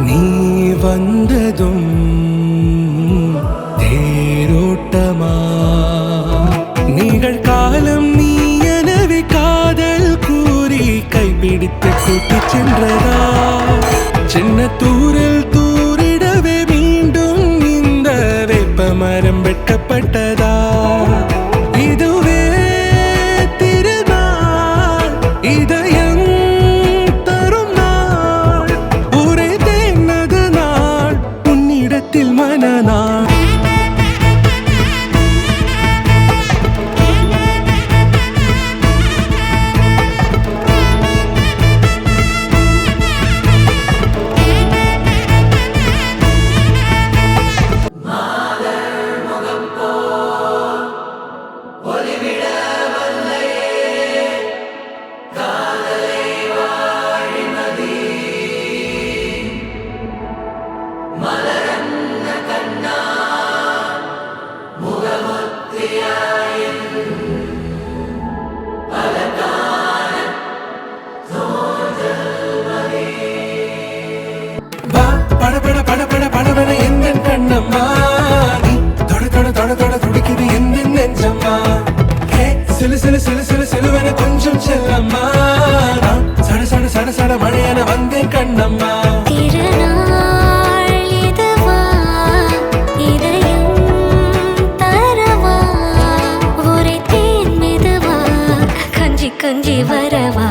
நீ வந்ததும் தேரோட்டமா நிகழ்காலம் நீ எனவே காதல் கூறி கைப்பிடித்து கூட்டிச் சென்றதா சின்ன தூரில் தூரிடவே மீண்டும் இந்த வேப்ப மரம் வெட்கப்பட்டதா இதுவே திருநாள் இதயம் தரும் நாள் ஒரே தேனது நாள் உன்னிடத்தில் மனநாள் கொஞ்சம் செல்லம்மா சட சட சட சட மழையான வந்தேன் கண்ணம்மா திருநாள் இதுவா இதயம் தரவா ஒரே தேன் மெதுவா கஞ்சி கஞ்சி வரவா